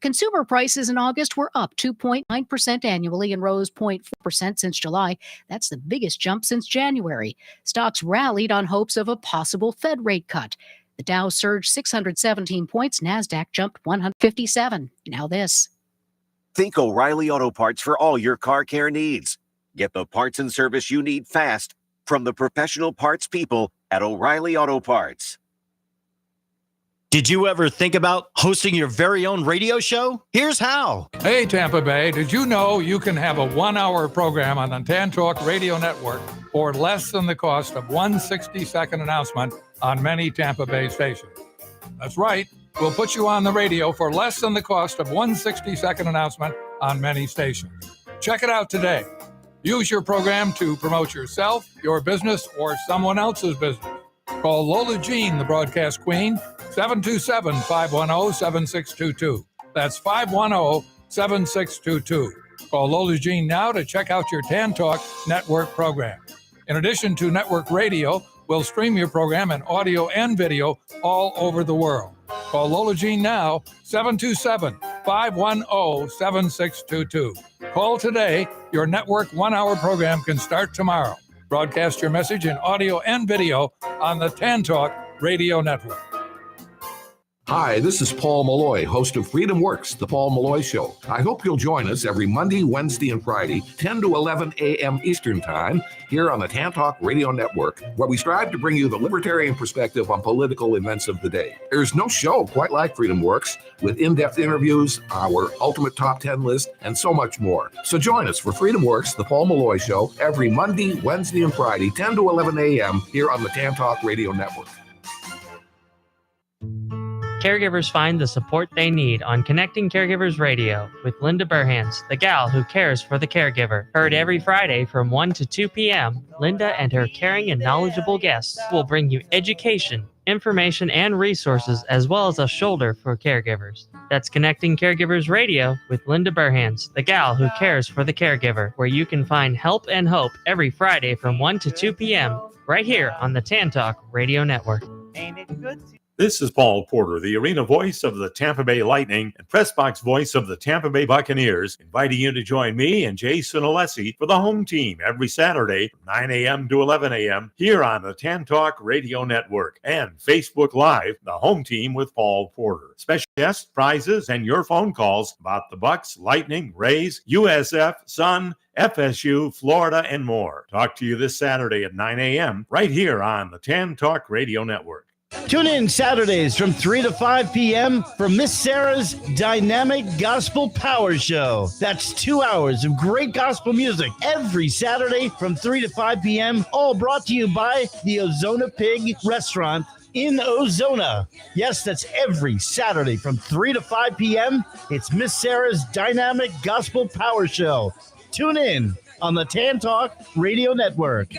Consumer prices in August were up 2.9% annually and rose 0.4% since July. That's the biggest jump since January. Stocks rallied on hopes of a possible Fed rate cut. The Dow surged 617 points. NASDAQ jumped 157. Now this. Think O'Reilly Auto Parts for all your car care needs. Get the parts and service you need fast from the professional parts people at O'Reilly Auto Parts. Did you ever think about hosting your very own radio show? Here's how. Hey, Tampa Bay, did you know you can have a 1-hour program on the TAN Talk Radio Network for less than the cost of one 60-second announcement on many Tampa Bay stations? That's right. We'll put you on the radio for less than the cost of one 60-second announcement on many stations. Check it out today. Use your program to promote yourself, your business, or someone else's business. Call Lola Jean, the broadcast queen, 727-510-7622. That's 510-7622. Call Lola Jean now to check out your TAN Talk Network program. In addition to network radio, we'll stream your program in audio and video all over the world. Call Lola Jean now, 727-510-7622. Call today. Your network 1-hour program can start tomorrow. Broadcast your message in audio and video on the TAN Talk Radio Network. Hi, this is Paul Malloy, host of Freedom Works, The Paul Malloy Show. I hope you'll join us every Monday, Wednesday, and Friday, 10 to 11 a.m. Eastern Time, here on the TAN Talk Radio Network, where we strive to bring you the libertarian perspective on political events of the day. There's no show quite like Freedom Works, with in-depth interviews, our ultimate top 10 list, and so much more. So join us for Freedom Works, The Paul Malloy Show, every Monday, Wednesday, and Friday, 10 to 11 a.m. here on the TAN Talk Radio Network. Caregivers find the support they need on Connecting Caregivers Radio with Linda Burhans, the gal who cares for the caregiver. Heard every Friday from 1 to 2 p.m., Linda and her caring and knowledgeable guests will bring you education, information, and resources, as well as a shoulder for caregivers. That's Connecting Caregivers Radio with Linda Burhans, the gal who cares for the caregiver, where you can find help and hope every Friday from 1 to 2 p.m. right here on the TAN Talk Radio Network. Ain't it good? This is Paul Porter, the arena voice of the Tampa Bay Lightning and press box voice of the Tampa Bay Buccaneers, inviting you to join me and Jason Alessi for the home team every Saturday from 9 a.m. to 11 a.m. here on the TAN Talk Radio Network and Facebook Live, the home team with Paul Porter. Special guests, prizes, and your phone calls about the Bucs, Lightning, Rays, USF, Sun, FSU, Florida, and more. Talk to you this Saturday at 9 a.m. right here on the TAN Talk Radio Network. Tune in Saturdays from 3 to 5 p.m. for Miss Sarah's Dynamic Gospel Power Show. That's 2 hours of great gospel music every Saturday from 3 to 5 p.m., all brought to you by the Ozona Pig Restaurant in Ozona. Yes, that's every Saturday from 3 to 5 p.m. It's Miss Sarah's Dynamic Gospel Power Show. Tune in on the TAN Talk Radio Network.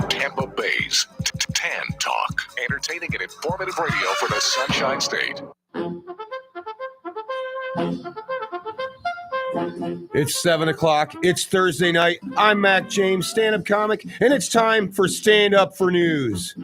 Tampa Bay's TAN Talk, entertaining and informative radio for the Sunshine State. It's 7 o'clock. It's Thursday night. I'm Mac James, stand-up comic, and it's time for Stand Up for News.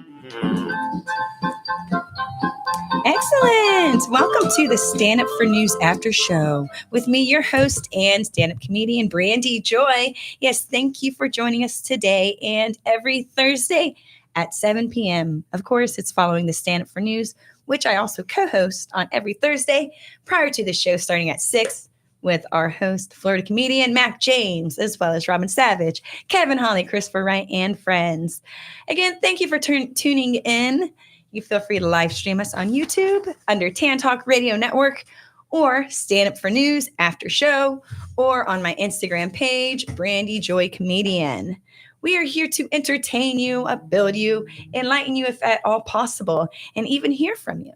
Excellent. Welcome to the Stand Up for News After Show with me, your host and stand-up comedian, Brandy Joy. Yes, thank you for joining us today and every Thursday at 7 p.m. Of course, it's following the Stand Up for News, which I also co-host on every Thursday prior to the show starting at 6 with our host, Florida comedian Mac James, as well as Robin Savage, Kevin Holly, Christopher Wright, and friends. Again, thank you for tuning in. You feel free to live stream us on YouTube under TAN Talk Radio Network or Stand Up for News After Show or on my Instagram page, Brandy Joy Comedian. We are here to entertain you, build you, enlighten you if at all possible, and even hear from you.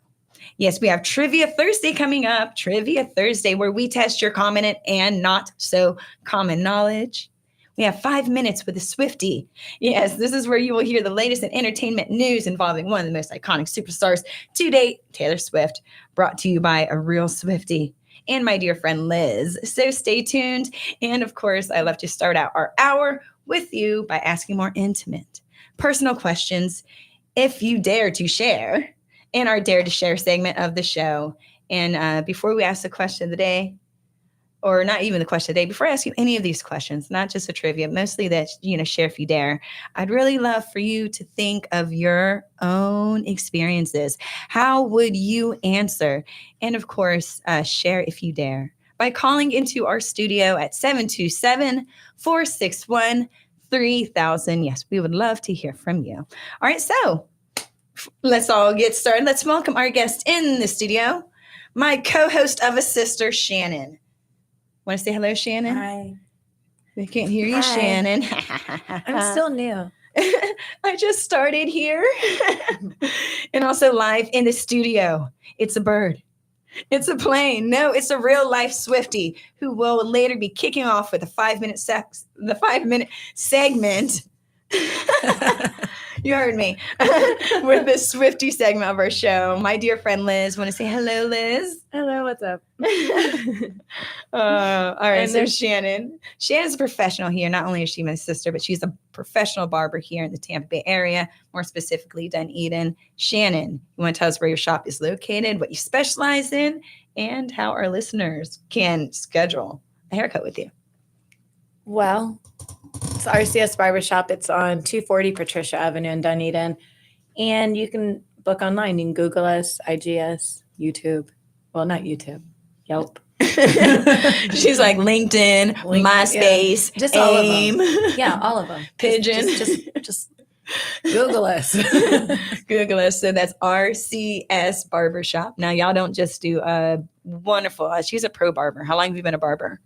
Yes, we have Trivia Thursday coming up. Trivia Thursday, where we test your common and not so common knowledge. We have 5 minutes with a Swiftie. Yes, this is where you will hear the latest in entertainment news involving one of the most iconic superstars to date, Taylor Swift, brought to you by a real Swiftie and my dear friend Liz. So stay tuned. And of course, I love to start out our hour with you by asking more intimate, personal questions if you dare to share. in our Dare to Share segment of the show. And before we ask the question of the day, or not even the question of the day, before I ask you any of these questions, not just a trivia, mostly that, share if you dare, I'd really love for you to think of your own experiences. How would you answer? And of course, share if you dare by calling into our studio at 727-461-3000. Yes, we would love to hear from you. All right, so let's all get started. Let's welcome our guest in the studio, my co-host of a sister, Shannon. Want to say hello, Shannon? Hi. They can't hear you, Hi. Shannon. I'm still new. I just started here and also live in the studio. It's a bird. It's a plane. No, it's a real life Swiftie who will later be kicking off with the 5-minute segment. You heard me. With the Swiftie segment of our show. My dear friend Liz. Want to say hello, Liz? Hello, what's up? All right, so Shannon. Shannon's a professional here. Not only is she my sister, but she's a professional barber here in the Tampa Bay area, more specifically Dunedin. Shannon, you want to tell us where your shop is located, what you specialize in, and how our listeners can schedule a haircut with you? Well, it's RCS Barbershop. It's on 240 Patricia Avenue in Dunedin. And you can book online. You can Google us, IGS, YouTube. Well, not YouTube. Yelp. She's like LinkedIn, MySpace, yeah. Just AIM. all of them. Yeah, all of them. Pigeon. Just Google us. Google us. So that's RCS Barbershop. Now, y'all don't just do wonderful. She's a pro barber. How long have you been a barber?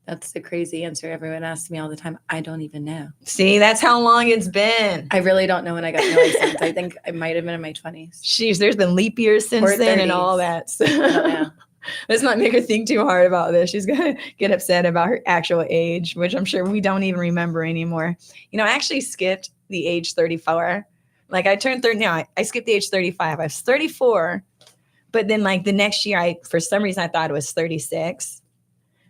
That's the crazy answer everyone asks me all the time. I don't even know. See, that's how long it's been. I really don't know when I got my license. I think I might have been in my 20s. Jeez, there's been leap years since then and all that. So I don't know. Let's not make her think too hard about this. She's going to get upset about her actual age, which I'm sure we don't even remember anymore. I actually skipped the age 34. Like I turned 30 now. I skipped the age 35. I was 34. But then like the next year, for some reason, I thought it was 36.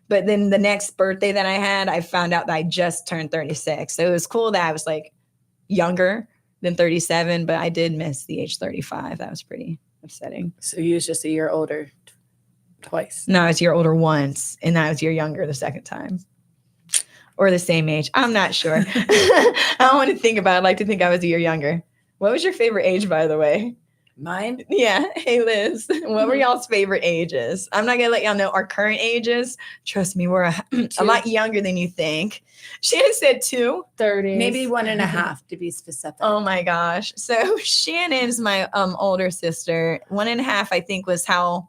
But then the next birthday that I had, I found out that I just turned 36. So it was cool that I was like younger than 37, but I did miss the age 35. That was pretty upsetting. So you was just a year older twice. No, I was a year older once, and I was a year younger the second time. Or the same age. I'm not sure. I don't want to think about it. I like to think I was a year younger. What was your favorite age, by the way? Mine? Yeah. Hey, Liz. What were y'all's favorite ages? I'm not going to let y'all know our current ages. Trust me, we're a lot younger than you think. Shannon said 2. 30. Maybe 1.5 to be specific. Oh, my gosh. So Shannon's my older sister. 1.5, I think, was how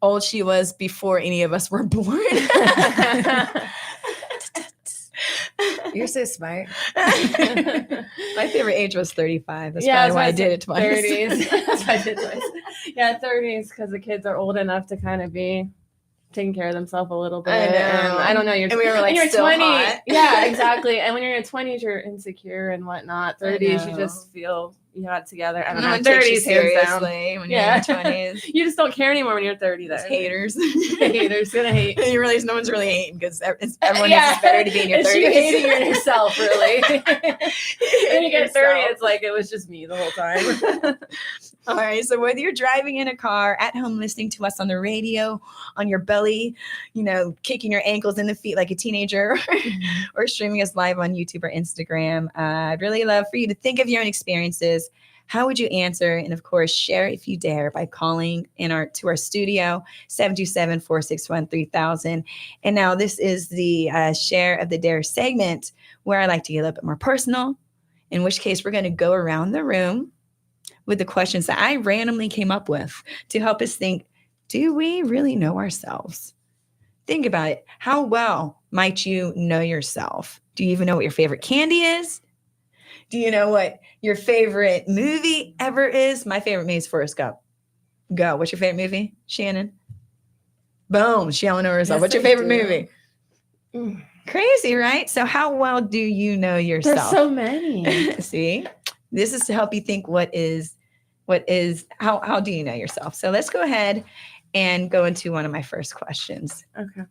old she was before any of us were born. You're so smart. My favorite age was 35. That's probably why I did it twice. 30s. That's why I did it twice. Yeah, 30s because the kids are old enough to kind of be taking care of themselves a little bit. I know. And I don't know. And we were like you're still 20. Hot. Yeah, exactly. And when you're in your 20s, you're insecure and whatnot. 30s, you just feel you got it together. I don't know. 30s, seriously. When you're in your 20s, you just don't care anymore when you're 30. Though. Haters, haters gonna hate. You realize no one's really hating because everyone knows it's better to be in your 30s. You're hating yourself, really. When you get 30, it's like it was just me the whole time. All right. So whether you're driving in a car, at home listening to us on the radio, on your belly, kicking your ankles in the feet like a teenager, or streaming us live on YouTube or Instagram, I'd really love for you to think of your own experiences. How would you answer? And of course, share if you dare by calling to our studio, 727-461-3000. And now this is the share of the dare segment where I like to get a little bit more personal, in which case we're going to go around the room with the questions that I randomly came up with to help us think, do we really know ourselves? Think about it. How well might you know yourself? Do you even know what your favorite candy is? Do you know what your favorite movie ever is? My favorite movie is Forrest Gump. Go. What's your favorite movie, Shannon? Boom. She don't know herself. Yes, What's your favorite movie? Crazy, right? So how well do you know yourself? There's so many. See, this is to help you think how do you know yourself? So let's go ahead and go into one of my first questions. Okay.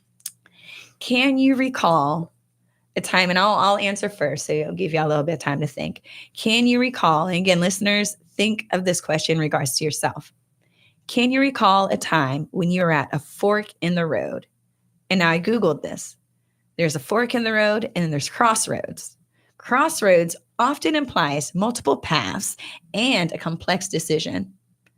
Can you recall a time, and I'll answer first, so I'll give you a little bit of time to think. Can you recall, and again, listeners, think of this question in regards to yourself. Can you recall a time when you were at a fork in the road? And now I Googled this. There's a fork in the road, and then there's crossroads. Crossroads often implies multiple paths and a complex decision.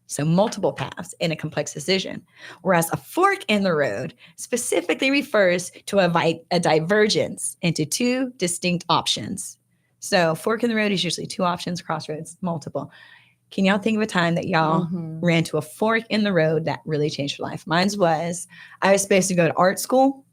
So multiple paths and a complex decision. Whereas a fork in the road specifically refers to a divergence into two distinct options. So fork in the road is usually two options, crossroads, multiple. Can y'all think of a time that y'all ran to a fork in the road that really changed your life? Mine was, I was supposed to go to art school,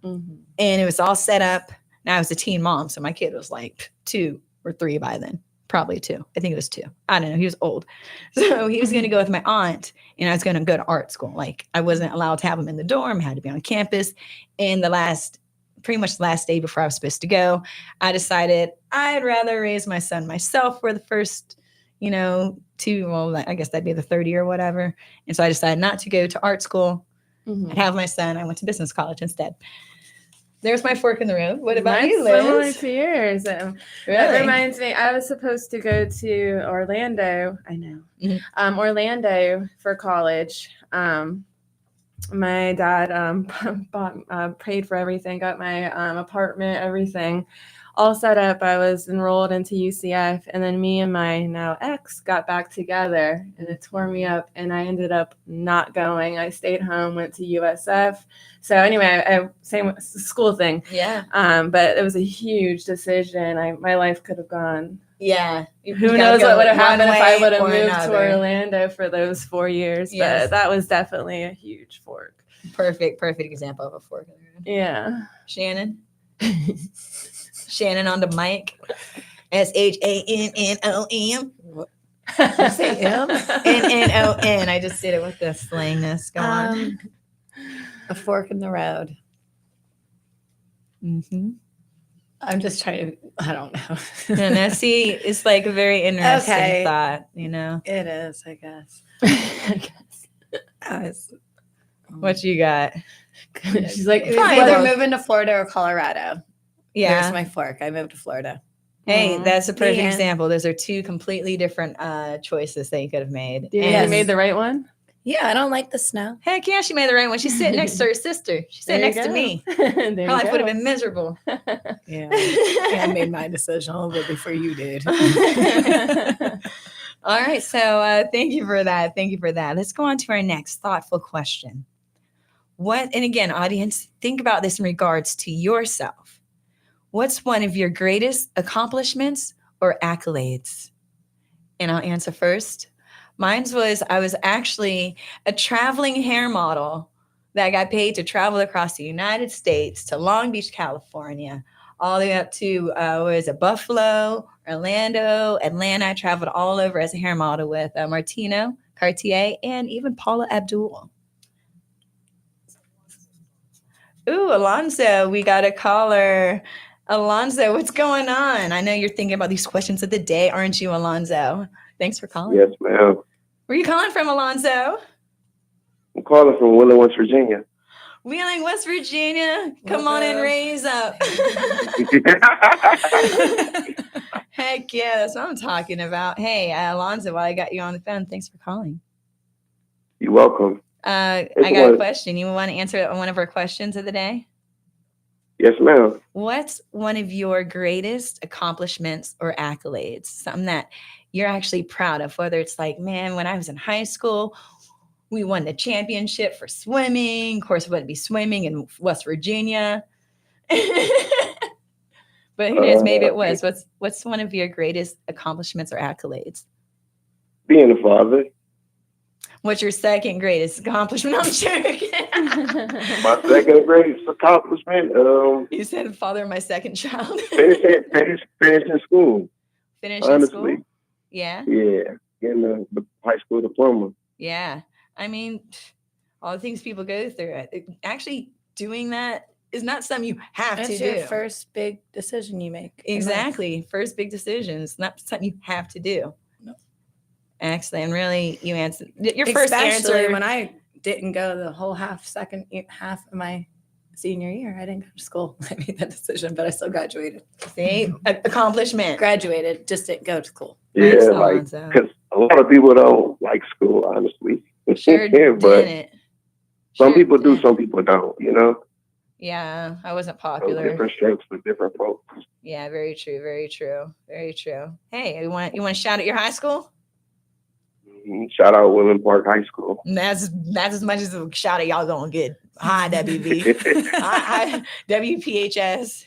and it was all set up. Now I was a teen mom, so my kid was like 2 or 3 by then. Probably 2. I think it was 2. I don't know. He was old. So he was going to go with my aunt, and I was going to go to art school. Like, I wasn't allowed to have him in the dorm. I had to be on campus. And pretty much the last day before I was supposed to go, I decided I'd rather raise my son myself for the first, 2, well, I guess that'd be the third year or whatever. And so I decided not to go to art school and have my son. I went to business college instead. There's my fork in the road. What about you, Liz? Similar to yours. That reminds me, I was supposed to go to Orlando. I know. Orlando for college. My dad paid for everything, got my apartment, everything all set up. I was enrolled into UCF, and then me and my now ex got back together, and it tore me up, and I ended up not going. I stayed home, went to USF. So anyway, same school thing. Yeah. But it was a huge decision. My life could have gone. Yeah. Who knows what would have happened if I would have moved to Orlando for those 4 years. Yes. But that was definitely a huge fork. Perfect example of a fork in the road. Yeah. Shannon? Shannon on the mic. SHANNOM. Say M? NNON. I just did it with the slangness. Go on. A fork in the road. I'm just trying to, I don't know. No, see, it's like a very interesting thought, It is, I guess. What you got? She's like, either moving to Florida or Colorado. Yeah. There's my fork. I moved to Florida. Hey, that's a perfect example. Those are 2 completely different choices that you could have made. And you made the right one? Yeah, I don't like the snow. Heck yeah, she made the right one. She's sitting next to her sister. She's sitting next to me. Her life would have been miserable. Yeah. I made my decision a little bit before you did. All right. So thank you for that. Let's go on to our next thoughtful question. And again, audience, think about this in regards to yourself. What's one of your greatest accomplishments or accolades? And I'll answer first. Mine was, I was actually a traveling hair model that got paid to travel across the United States to Long Beach, California, all the way up to, Buffalo, Orlando, Atlanta. I traveled all over as a hair model with Martino, Cartier, and even Paula Abdul. Ooh, Alonzo, we got a caller. Alonzo, what's going on? I know you're thinking about these questions of the day, aren't you, Alonzo? Thanks for calling. Yes, ma'am. Where are you calling from, Alonzo? I'm calling from Wheeling, West Virginia. Wheeling, West Virginia. Come on and raise up. Heck yeah, that's what I'm talking about. Hey, Alonzo, while I got you on the phone, thanks for calling. You're welcome. I got a question. You want to answer one of our questions of the day? Yes, ma'am. What's one of your greatest accomplishments or accolades? Something that you're actually proud of, whether it's like, man, when I was in high school, we won the championship for swimming. Of course, it would be swimming in West Virginia. But who knows, maybe it was. What's one of your greatest accomplishments or accolades? Being a father. What's your second greatest accomplishment? I'm joking. My second greatest accomplishment. You said father of my second child. finishing school. Finishing school? Yeah. Yeah. Getting the high school diploma. Yeah. I mean, all the things people go through. Actually doing that is not something you have to do. It's your first big decision you make. Exactly. First big decision. It's not something you have to do. No. Excellent. And really, you answered your first answer. When I didn't go the whole second half of my senior year. I didn't go to school. I made that decision, but I still graduated. See, accomplishment. Graduated, just didn't go to school. Yeah, Nice, like, Alonzo. because a lot of people don't like school, honestly. Sure but didn't. some Sure people do, didn't. some people don't, you know? Yeah, I wasn't So popular. different strokes for different folks. Yeah, very true, very true, very true. Hey, you want to shout out your high school? Shout out Woodland Park High School. And that's as much as a shout out y'all gonna get. Hi, WV. Hi, WPHS.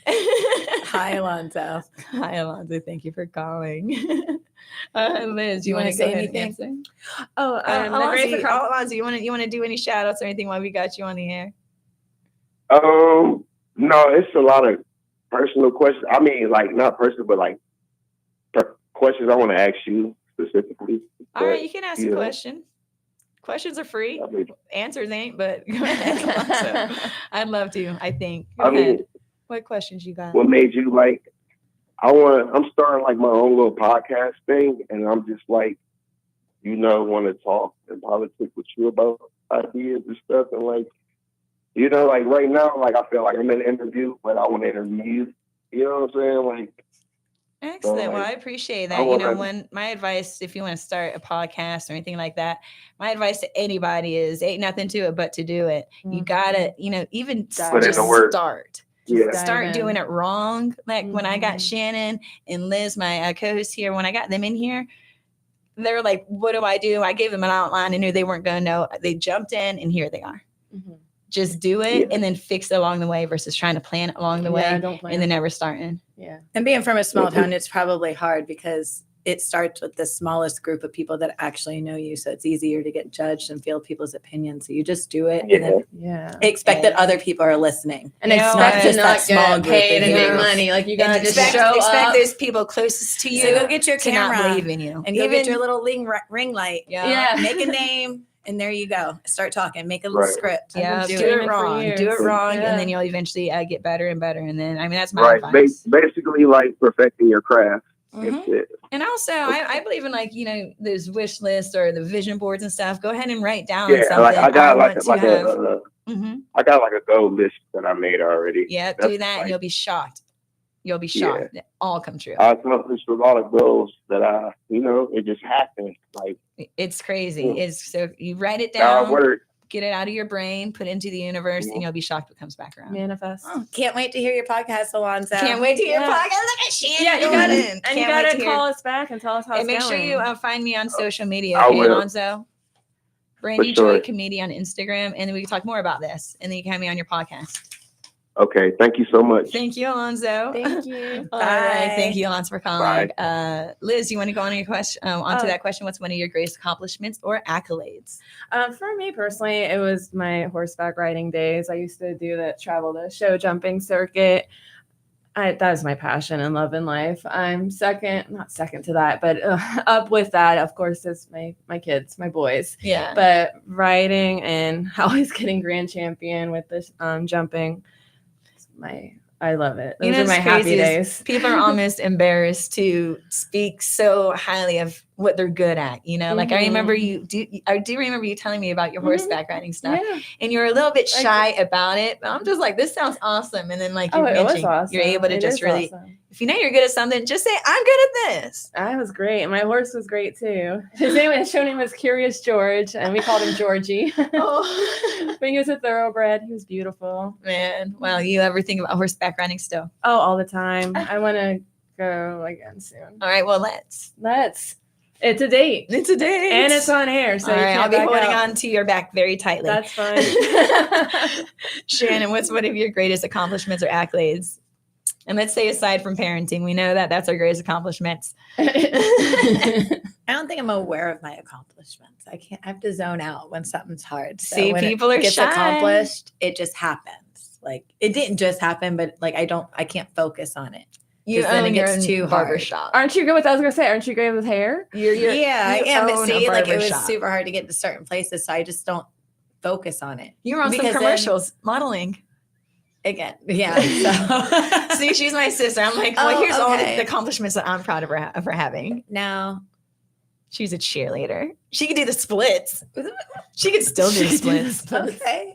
Hi, Alonzo. Hi, Alonzo. Thank you for calling. Liz, you want to say say anything? anything? Alonzo, you want to do any shout outs or anything while we got you on the air? No, it's a lot of personal questions. I mean, like, not personal, but like questions I want to ask you specifically. All right, you can ask a question. Questions are free. I mean, Answers ain't, but go ahead, Alonzo. I'd love to, I think. Go I ahead. mean, What questions you got? what made you like, I'm starting like my own little podcast thing, and I'm just like, want to talk in politics with you about ideas and stuff. And like, like right now, like I feel like I'm in an interview, but I want to interview you. You know what I'm saying? Like, Excellent. So, well, like, I appreciate that. I wanna- When my advice, if you want to start a podcast or anything like that, my advice to anybody is ain't nothing to it but to do it. You gotta, even Put in just the work. start. Yeah. Start doing it wrong. Like when I got Shannon and Liz, my co-host here, when I got them in here, they were like, what do I do? I gave them an outline. I knew they weren't going to know. They jumped in and here they are. Mm-hmm. Just do it and then fix it along the way versus trying to plan it along the way and then never starting. Yeah. And being from a small town, it's probably hard because it starts with the smallest group of people that actually know you. So it's easier to get judged and feel people's opinions. So you just do it and then expect that other people are listening. And It's expect just to that not small get group paid of and make people. money. Like you gotta And just expect show those people closest to you. So go get your to not camera believe in you. and go get your little ring light. Yeah. Make a name. And there you go. Start talking. Make a little Right. script. Yeah, Do do it. it wrong. Do it wrong, and then you'll eventually get better and better. And then, that's my right. advice. Basically, like perfecting your craft. Mhm. That's it. And also, I believe in those wish lists or the vision boards and stuff. Go ahead and write down Yeah, something. like I got want like to have. a I got like a goal list that I made already. Yeah, That's do that, and like- you'll be shocked. You'll be shocked. They all come true. I accomplished a lot of goals that it just happened. Like It's crazy. Yeah. It's so you write it now I down, work. get it out of your brain, put it into the universe, and you'll be shocked what comes back around. Manifest. Oh, can't wait to hear your podcast, Alonzo. Can't wait to hear your Yeah. podcast. Look at Shannon. Yeah, you going gotta, in. and Can't you wait gotta to call hear. us back and tell us how And it's make sure going. you find me on social media, I okay, will. Alonzo? Brandy For sure. Joy Comedian on Instagram, and then we can talk more about this, and then you can have me on your podcast. Okay, thank you so much. Thank you, Alonzo. Thank you. All right, Bye. thank you, Alonzo, for calling. Liz, you want to go on your question? Onto Oh. that question. What's one of your greatest accomplishments or accolades? For me personally, it was my horseback riding days. I used to do the show jumping circuit. That is my passion and love in life. I'm not second to that, but up with that, of course, is my kids, my boys. Yeah. But riding and always getting grand champion with this jumping, I love it. Those are what's my happy crazy is days. People are almost embarrassed to speak so highly of what they're good at. Like I remember I do remember you telling me about your horseback riding stuff, Yeah. and you're a little bit shy about it. But I'm just like, this sounds awesome. And then like you Oh, it was mentioned, awesome. you're able to It just is really, awesome. if you know you're good at something, just say, I'm good at this. I was great. And my horse was great too. His show name was Curious George, and we called him Georgie. Oh But he was a thoroughbred. He was beautiful. man, well, you ever think about horseback riding still? Oh, all the time. I want to go again soon. All right, well, let's. It's a date. It's a date. And it's on air. So All you right, can't I'll be back holding out. on to your back very tightly. That's fine. Shannon, what's one of your greatest accomplishments or accolades? And let's say aside from parenting, we know that that's our greatest accomplishments. I don't think I'm aware of my accomplishments. I have to zone out when something's hard. So See, when people it are gets shy. accomplished, it just happens. Like it didn't just happen, but like I can't focus on it. You 'Cause then it own your gets own too barbershop. Aren't you good with, I was going to say, aren't you great with hair? Yeah, I am. But own a see, like it was barbershop. super hard to get to certain places, so I just don't focus on it. You were on some Because then- commercials modeling. Again, yeah. So See, she's my sister. I'm like, well, Oh, here's all okay. the accomplishments that I'm proud of her having. now, She's a cheerleader. She could do the splits. She could still do the splits. Okay.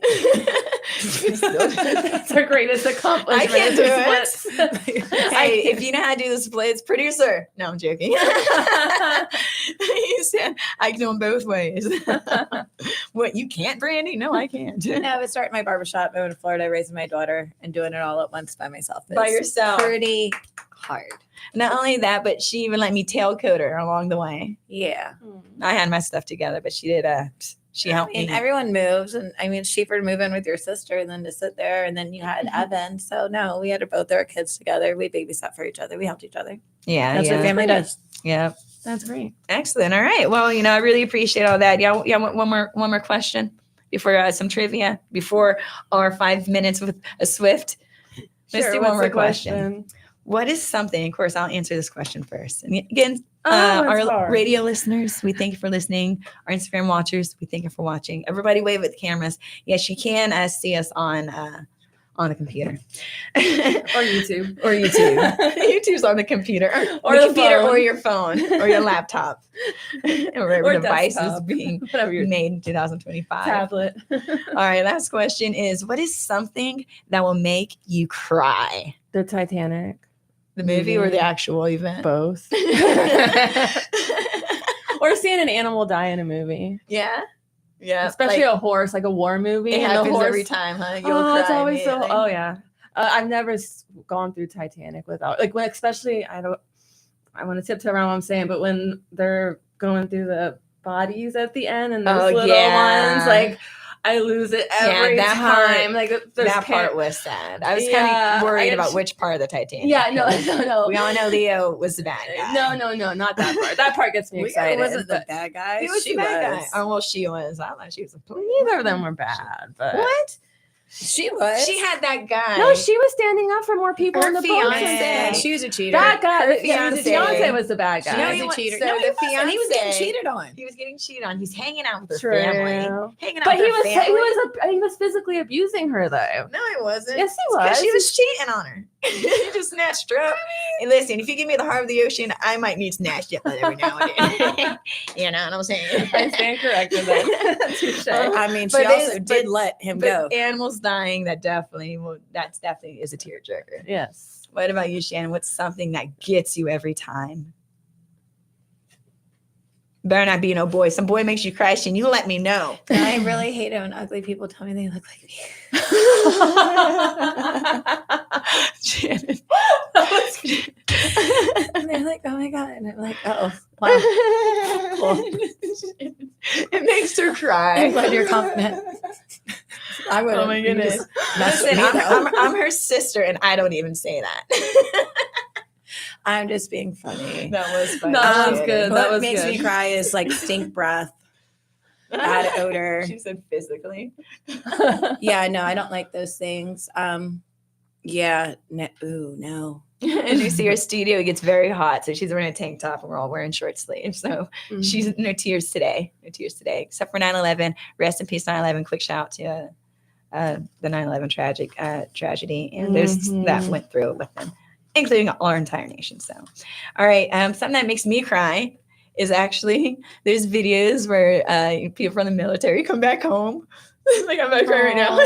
That's her greatest accomplishment. I can't do it. Hey, if you know how to do the splits, producer. No, I'm joking. You said I can do them both ways. What, you can't, Brandy? No, I can't. No, I was starting my barbershop, moving to Florida, raising my daughter, and doing it all at once by myself. By yourself. Pretty hard. Not only that, but she even let me tail coat her along the way. Yeah. I had my stuff together, but she did. She helped me. And everyone moves, and I mean, it's cheaper to move in with your sister than to sit there. And then you had Evan, so no, we had to both our kids together. We babysat for each other. We helped each other. Yeah, that's what family does. Yeah, that's great. Excellent. All right. Well, I really appreciate all that. Yeah. One more question before some trivia before our 5 minutes with a Swift. Let's do one more question. What is something? Of course, I'll answer this question first. And again, our radio listeners, we thank you for listening. Our Instagram watchers, we thank you for watching. Everybody wave at the cameras. Yes, you can see us on the computer. Or YouTube. YouTube's on the computer. Or the computer phone. Or your phone. Or your laptop. Or whatever device is being made in 2025. Tablet. All right, last question is, what is something that will make you cry? The Titanic. The movie or the actual event? Both. Or seeing an animal die in a movie. Yeah. Yeah. Especially a horse, like a war movie. It happens every time, huh? You'll cry. It's always so. Oh yeah. I've never gone through Titanic without when, especially I want to tiptoe around what I'm saying, but when they're going through the bodies at the end and those little ones, like. I lose it every time. That part was sad. I was kind of worried about which part of the Titanic. Yeah, no. We all know Leo was the bad guy. No, not that part. That part gets me excited. He wasn't the bad guy. He was the bad guy. Oh, well, she was. I thought she was a police. Neither of them were bad. But what? She was. She had that guy. No, she was standing up for more people in the fiance. She was a cheater. That guy, the fiance was the bad guy. No, he was a cheater. No, he wasn't. He was getting cheated on. He was getting cheated on. He's hanging out with her family. But he was physically abusing her though. No, he wasn't. Yes, he was. She was cheating on her. He just snatched her up. And listen, if you give me the heart of the ocean, I might need snatched up every now and then. You know what I'm saying? I stand corrected then. I mean, she also did let him go. Animals dying, that definitely is a tearjerker. Yes. What about you, Shannon? What's something that gets you every time? Better not be no boy. Some boy makes you cry, Shannon. You let me know. I really hate it when ugly people tell me they look like me. Shannon. And they're like, oh my God. And I'm like, oh, wow. Cool. It makes her cry. I'm glad you're confident. I would. Oh my goodness. Listen, I'm her sister, and I don't even say that. I'm just being funny. That was funny. That was good. What makes me cry is like stink breath, bad odor. She said physically. Yeah, no, I don't like those things. Yeah, no. As you see her studio, it gets very hot. So she's wearing a tank top and we're all wearing short sleeves. So she's no tears today. No tears today, except for 9/11. Rest in peace, 9/11. Quick shout to the 9/11 tragedy. And there's that went through with them, including our entire nation. So, all right. Something that makes me cry is actually there's videos where people from the military come back home. Like I'm about to cry right now.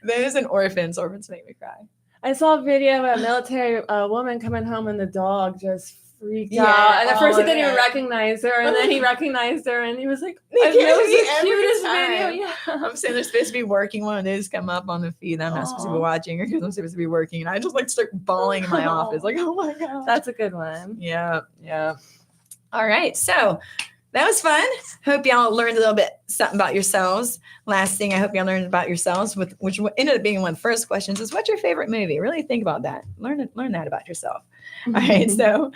Those and orphans. Orphans make me cry. I saw a video of a military woman coming home and the dog just freaked out. And at first he didn't even recognize her, and then he recognized her, and he was like, "That was the cutest video." Yeah, I'm saying they're supposed to be working. One of those come up on the feed. I'm not supposed to be watching her because I'm supposed to be working, and I just like start bawling in my office, like, "Oh my God, that's a good one." Yeah. All right, so that was fun. Hope y'all learned a little bit something about yourselves. Last thing I hope y'all learned about yourselves, which ended up being one of the first questions, is what's your favorite movie? Really think about that. Learn that about yourself. All right. So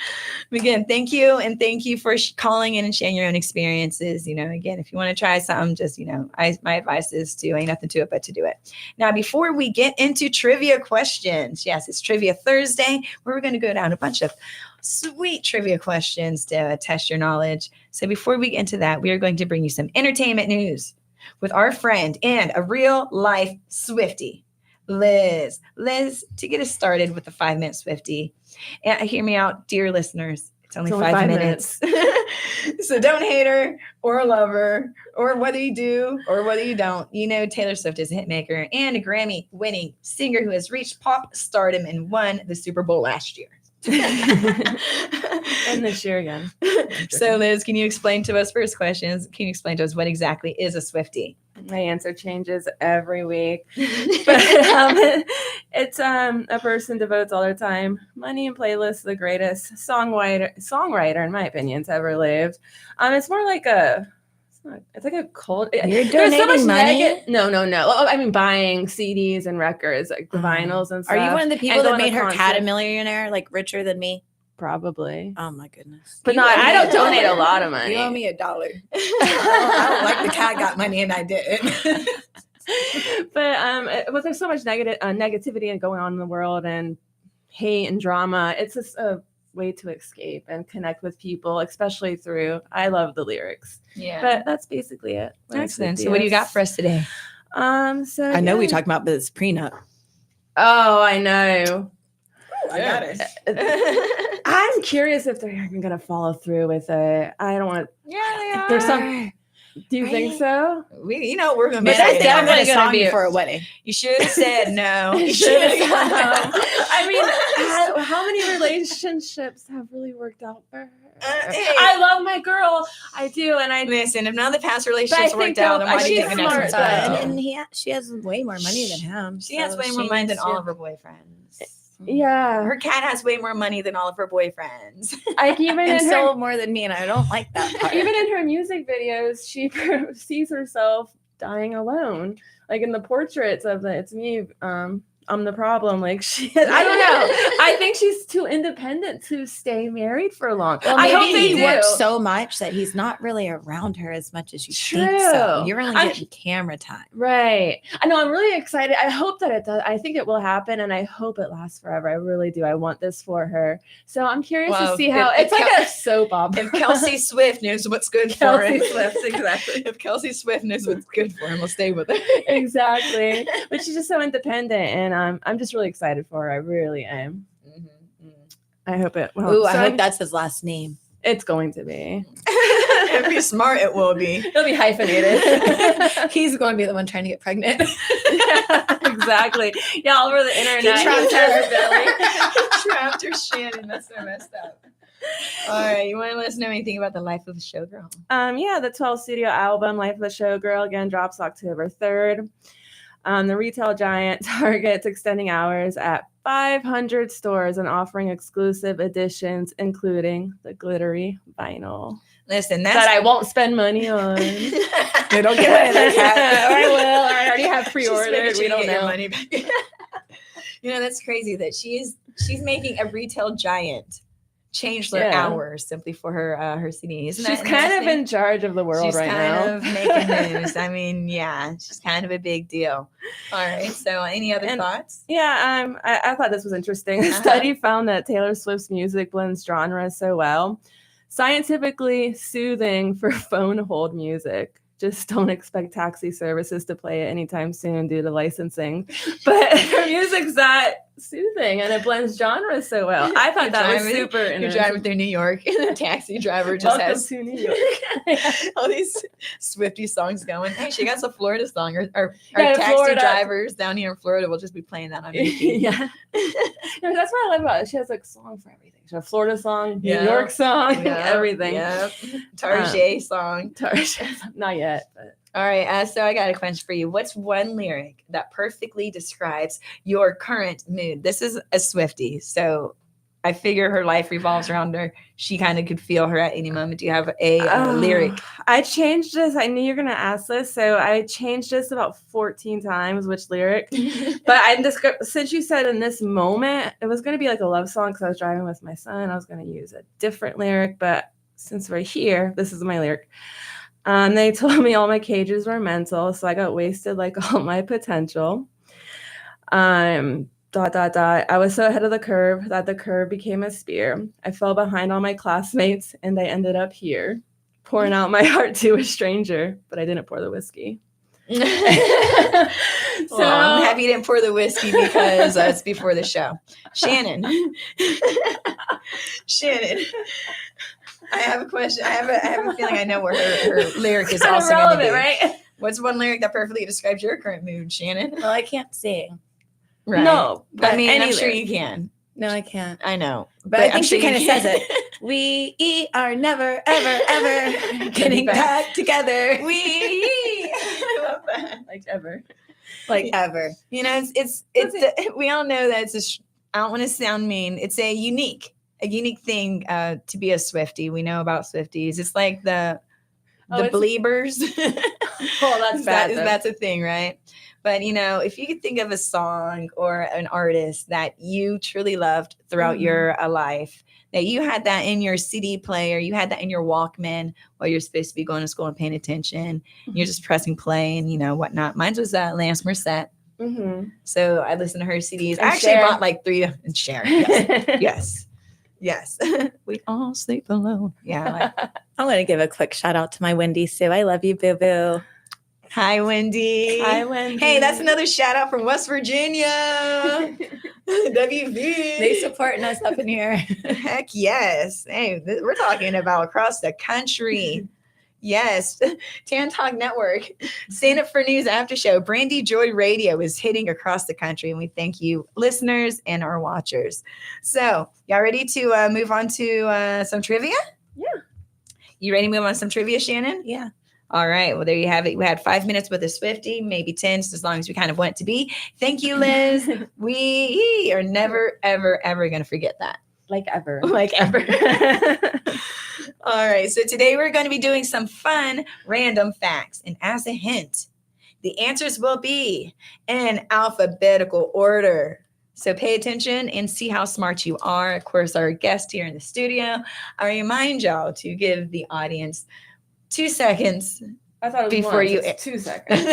again, thank you. And thank you for calling in and sharing your own experiences. Again, if you want to try something, just, my advice is to ain't nothing to it but to do it. Now, before we get into trivia questions, yes, it's Trivia Thursday, where we're going to go down a bunch of sweet trivia questions to test your knowledge. So before we get into that, we are going to bring you some entertainment news with our friend and a real life Swiftie, Liz. Liz, to get us started with the 5-minute Swiftie, and hear me out, dear listeners. It's only 5 minutes. So don't hate her or love her, or whether you do or whether you don't. You know, Taylor Swift is a hitmaker and a Grammy-winning singer who has reached pop stardom and won the Super Bowl last year. And this year again. So, Liz, can you explain to us, first questions, can you explain to us what exactly is a Swiftie? My answer changes every week. But it's a person devotes all their time, money, and playlists, the greatest songwriter, in my opinion, to ever lived. It's more like it's like a cult. You're donating money? No. Oh, I mean, buying CDs and records, like the vinyls and stuff. Are you one of the people that made her concert. cat a millionaire, like richer than me? Probably. Oh my goodness. But I don't donate a lot of money. You owe me $1. I don't like the cat got money and I didn't. But there's so much negativity going on in the world and hate and drama. It's just a way to escape and connect with people, especially through, I love the lyrics. Yeah. But that's basically it. Excellent. So what do you got for us today? I know we talked about this prenup. Oh, I know. I got it. I'm curious if they're going to follow through with it. I don't want. Yeah, they are. There's some. Do you think so? We're going to But marry that's them. definitely going to be for a wedding. You should have said no. You should have said no. I mean, how many relationships have really worked out for her? I love my girl. I do, and I listen. If none of the past relationships worked out, then why do you think the next one's And she has way more money than him. She has way more money than all of her boyfriends. Yeah, her cat has way more money than all of her boyfriends. Like even and in so more than me, and I don't like that part. Even in her music videos, she sees herself dying alone. Like in the portraits of it's me. I'm the problem. Like I don't know. I think she's too independent to stay married for long. Well, I hope maybe they he do. works so much that he's not really around her as much as you think so. You're only getting camera time. Right. I know. I'm really excited. I hope that it does. I think it will happen, and I hope it lasts forever. I really do. I want this for her. So I'm curious to see how it's like a soap opera. If Kelsey Swift knows what's good for him. Swift, exactly. If Kelsey Swift knows what's good for him, we'll stay with her. Exactly. But she's just so independent, and I'm just really excited for her. I really am. I hope it. Well, Ooh, I hope that's his last name. It's going to be. If you're smart, it will be. It'll be hyphenated. He's going to be the one trying to get pregnant. Yeah, exactly. Yeah, all over the internet. He trapped her, Billy. He trapped her, Shannon. That's so messed up. All right, you want to let us know anything about the life of the showgirl? Yeah, the 12 studio album Life of the Showgirl again drops October 3rd. The retail giant Target's extending hours at 500 stores and offering exclusive editions, including the glittery vinyl. Listen, that I won't spend money on. They don't get money back. Or I will. Or I already have pre-ordered. We don't know. Money back. You know, that's crazy that she's making a retail giant change their hours simply for her CDs. She's kind of in charge of the world right now. She's kind of making news. I mean, yeah, she's kind of a big deal. All right. So any other thoughts? Yeah, I thought this was interesting. A study found that Taylor Swift's music blends genres so well. Scientifically soothing for phone hold music. Just don't expect taxi services to play it anytime soon due to licensing. But her music's that soothing and it blends genres so well. I thought that was super interesting. You're driving through New York and the taxi driver just has to New York. all these Swiftie songs going. Hey, she got some Florida song. Our taxi Florida drivers down here in Florida will just be playing that on repeat. Yeah. No, that's what I love about it. She has like a song for everything. She has a Florida song, New York song, everything. Yeah. Tarjay song. Not yet, but. All right, so I got a question for you. What's one lyric that perfectly describes your current mood? This is a Swiftie, so I figure her life revolves around her. She kind of could feel her at any moment. Do you have a lyric? I changed this. I knew you were going to ask this, so I changed this about 14 times, which lyric. But since you said in this moment, it was going to be like a love song because I was driving with my son. I was going to use a different lyric, but since we're here, this is my lyric. They told me all my cages were mental, so I got wasted like all my potential. I was so ahead of the curve that the curve became a spear. I fell behind all my classmates, and I ended up here, pouring out my heart to a stranger, but I didn't pour the whiskey. So I'm happy you didn't pour the whiskey because it's before the show. Shannon. Shannon. I have a question. I have a feeling I know where her lyric is also relevant, going to be. right? What's one lyric that perfectly describes your current mood, Shannon? Well, I can't sing. Right. No, but I mean, I'm any sure lyric. you can. No, I can't. I know. But I I'm think sure she kind of you says can. it. We are never, ever, ever getting back together. I love that. Like ever. Like ever. You know, it's we all know that I don't want to sound mean. It's a unique thing to be a Swiftie. We know about Swifties. It's like the Beliebers. Oh, that's bad. That's a thing, right? But you know, if you could think of a song or an artist that you truly loved throughout your life, that you had that in your CD player, you had that in your Walkman while you're supposed to be going to school and paying attention, you're just pressing play and you know whatnot. Mine was Lance Morissette. Mm-hmm. So I listened to her CDs. And I actually Cher. bought like 3 and Cher. Yes. Yes. We all sleep alone. Yeah. I'm going to give a quick shout out to my Wendy Sue. I love you, boo boo. Hi, Wendy. Hi, Wendy. Hey, that's another shout out from West Virginia. WV. They supporting us up in here. Heck yes. Hey, we're talking about across the country. Yes. Tan Talk Network. Stand Up for News After Show. Brandy Joy Radio is hitting across the country. And we thank you, listeners and our watchers. So, y'all ready to move on to some trivia? Yeah. You ready to move on to some trivia, Shannon? Yeah. All right. Well, there you have it. We had 5 minutes with a Swiftie, maybe 10, as long as we kind of want it to be. Thank you, Liz. We are never, ever, ever going to forget that. Like ever. Like ever. All right. So today we're going to be doing some fun random facts. And as a hint, the answers will be in alphabetical order. So pay attention and see how smart you are. Of course, our guest here in the studio. I remind y'all to give the audience 2 seconds. I thought it was before one, you. so it's 2 seconds.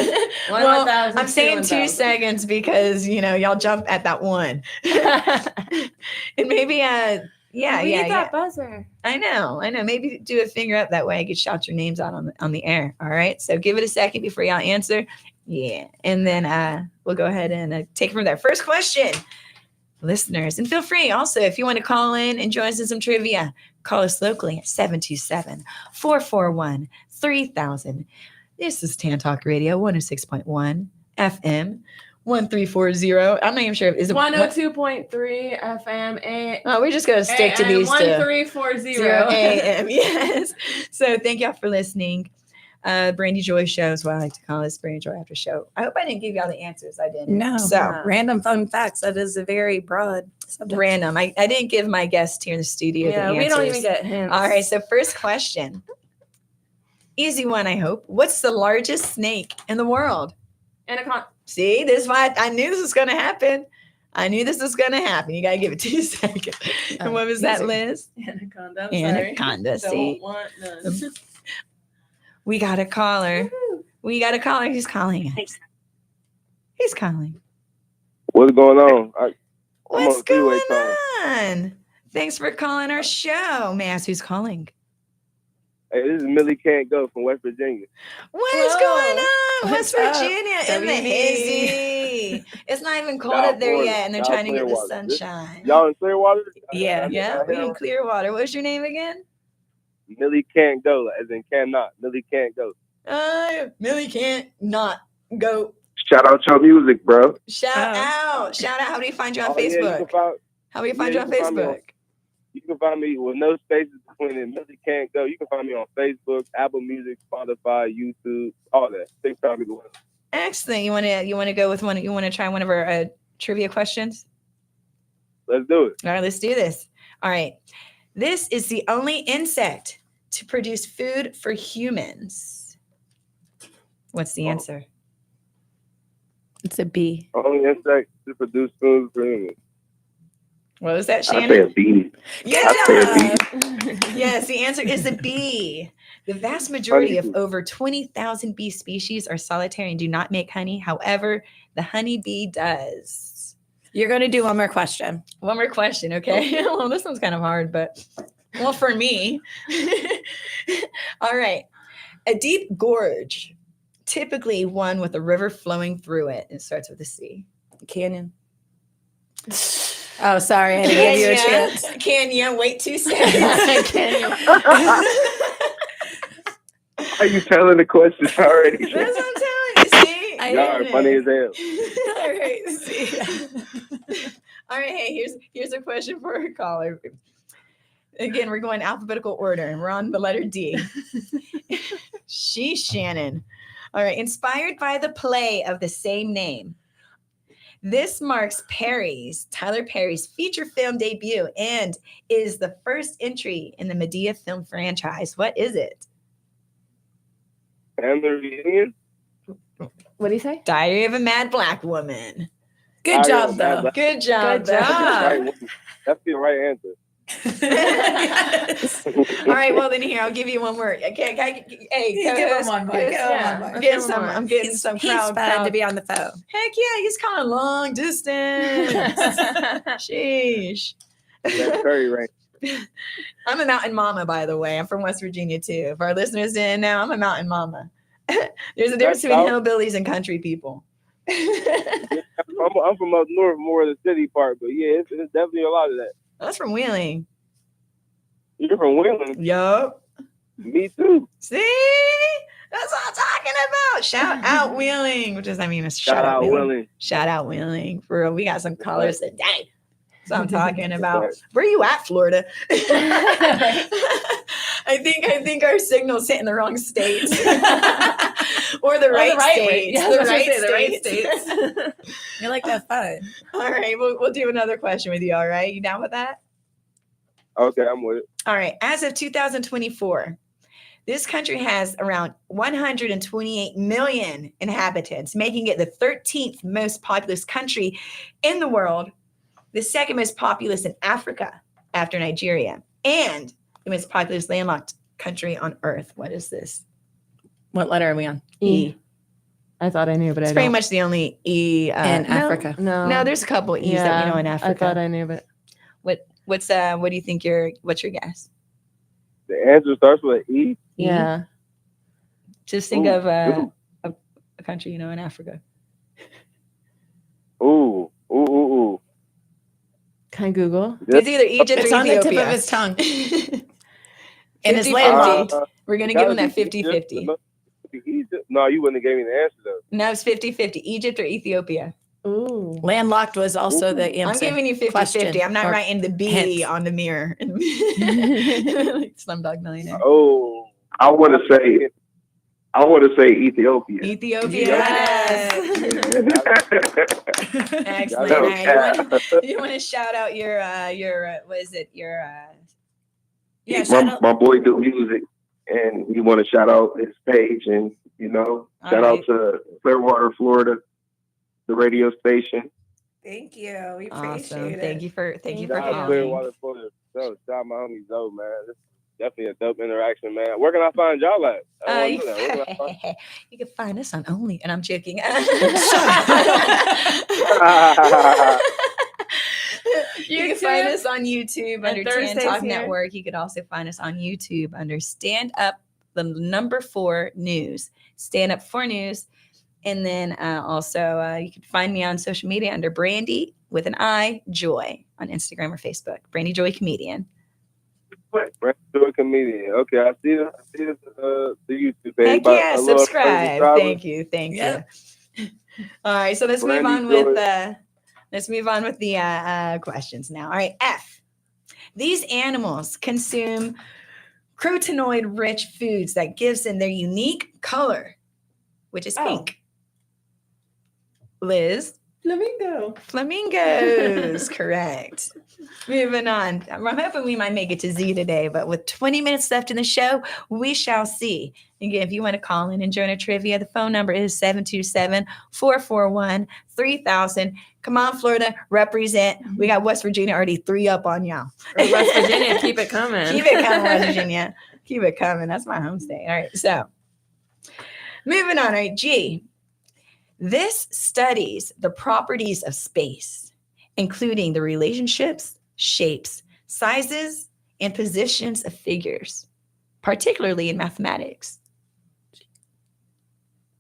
Well, 1,000, I'm saying 2 1,000. seconds because you know y'all jump at that one, and maybe We need that buzzer. I know. Maybe do a finger up that way. I could shout your names out on the air. All right. So give it a second before y'all answer. Yeah, and then we'll go ahead and take it from there. First question. Listeners, and feel free also if you want to call in and join us in some trivia, call us locally at 727-441-3000. This is Tan Talk Radio 106.1 FM 1340. I'm not even sure. Is it 102.3 FM? Oh, we're just going to stick to these 1340 AM. Yes. So thank y'all for listening. Brandy Joy Show is what I like to call this, Brandy Joy After Show. I hope I didn't give y'all the answers. I didn't. No. So random fun facts. That is a very broad subject. Random. I didn't give my guest here in the studio the answers. We don't even get hints. All right. So first question. Easy one, I hope. What's the largest snake in the world? Anaconda. See, this is why I knew this was going to happen. You got to give it 2 seconds. And what was that, Liz? Anaconda. Anaconda. See? Don't want none. We got a caller. Woo-hoo. We got a caller. He's calling us. He's calling. What's going on? What's going on? Thanks for calling our show. May I ask who's calling? Hey, this is Millie Can't Go from West Virginia. What is going on? What's West up? Virginia in the WV. hizzy. It's not even cold Y'all up there Florida. yet, and they're Y'all trying to get the Clearwater. sunshine. Y'all in Clearwater? Yeah. Yeah, we in Clearwater. What's your name again? Millie Can't Go, as in cannot. Millie Can't Go. Millie can't not go. Shout out your music, bro. Shout out. How do you find you on Oh, yeah, Facebook? How do you find you on you can find me Facebook? You can find me with no spaces between it. Millie Can't Go. You can find me on Facebook, Apple Music, Spotify, YouTube, all that. TikTok as well. Excellent. You want to go with one? You want to try one of our trivia questions? Let's do it. All right, let's do this. All right. This is the only insect to produce food for humans. What's the answer? It's a bee. Only insect to produce food for humans. What was that, I say a Shannon? bee. Good I say a job. Yes, the answer is a bee. The vast majority of over 20,000 bee species are solitary and do not make honey. However, the honeybee does. You're going to do one more question. One more question, okay? Well, this one's kind of hard, but well, for me. All right. A deep gorge typically one with a river flowing through it. It starts with a C. Canyon. Oh, sorry. I didn't give you a chance. Canyon. Wait 2 seconds. Canyon. Are you telling the questions already? That's what I'm telling you. See? Y'all are funny as hell. All right. See. All right. Hey, here's a question for a caller. Again, we're going alphabetical order, and we're on the letter D. She's Shannon. All right. Inspired by the play of the same name. This marks Tyler Perry's feature film debut and is the first entry in the Medea film franchise. What is it? Family Reunion? What do you say? Diary of a Mad Black Woman. Good job, though. Good job. That's the right answer. All right, well then here I'll give you one word. Okay, hey, give him one more. I'm getting some He's crowd to be on the phone. Heck yeah, he's calling long distance. Sheesh. That's very right. I'm a mountain mama, by the way. I'm from West Virginia too. If our listeners didn't know, I'm a mountain mama. There's a difference between hillbillies and country people. I'm from up north, more of the city part, but yeah, it's definitely a lot of that. That's from Wheeling. You're from Wheeling? Yup. Me too. See? That's what I'm talking about. Shout out Wheeling. Which is, a shout out Wheeling. Shout out Wheeling. For real, we got some callers today. That's what I'm talking about. Where you at, Florida? I think our signal's hitting the wrong states. Or the right states. Yeah, the right states. You like that fun. All right, we'll do another question with you, all right? You down with that? Okay, I'm with it. All right. As of 2024, this country has around 128 million inhabitants, making it the 13th most populous country in the world, the second most populous in Africa after Nigeria, and the most populous landlocked country on Earth. What is this? What letter are we on? E. I thought I knew, but It's I pretty don't. much the only E In Africa. No, there's a couple E's that we know in Africa. I thought I knew, but What do you think what's your guess? The answer starts with E. yeah. Just think of a country you know in Africa. Ooh. Can I Google? It's either Egypt It's or on the Ethiopia. tip of his tongue. And it's 50-50. landlocked. We're going to give him that 50-50. No, you wouldn't have gave me the answer though. No, it's 50-50. Egypt or Ethiopia. Ooh. Landlocked was also the answer. I'm giving you 50-50. Question I'm not or writing the B hint. on the mirror. Like Slumdog Millionaire. Oh, I want to say Ethiopia. Ethiopia. Yes. Excellent. No All right. cap. You want to shout out your what is it? Yeah, shout out. My boy do music, and we want to shout out his page, and shout out to Clearwater, Florida, the radio station. Thank you. We Awesome. appreciate it. Thank you for Shout out calling. Clearwater, Florida. Shout out my homie Zoe, man. This is definitely a dope interaction, man. Where can I find y'all at? You can find us on Only, and I'm joking. You can find us on YouTube under TAN Thursdays Talk here. Network. You could also find us on YouTube under Stand Up, the number 4 News. Stand Up 4 News. And then also you can find me on social media under Brandy with an I, Joy on Instagram or Facebook. Brandy Joy Comedian. Brandy Joy Comedian. Okay, I see the YouTube page. Heck yeah, subscribe. Thank you. All right, so let's move on with the questions now. All right, F. These animals consume carotenoid-rich foods that gives them their unique color, which is pink. Liz? Flamingos. Correct. Moving on. I'm hoping we might make it to Z today, but with 20 minutes left in the show, we shall see. Again, if you want to call in and join a trivia, the phone number is 727-441-3000. Come on, Florida, represent. We got West Virginia already 3 up on y'all. West Virginia, keep it coming. Keep it coming, West Virginia. Keep it coming. That's my home state. All right, so moving on. All right, G. This studies the properties of space, including the relationships, shapes, sizes, and positions of figures, particularly in mathematics.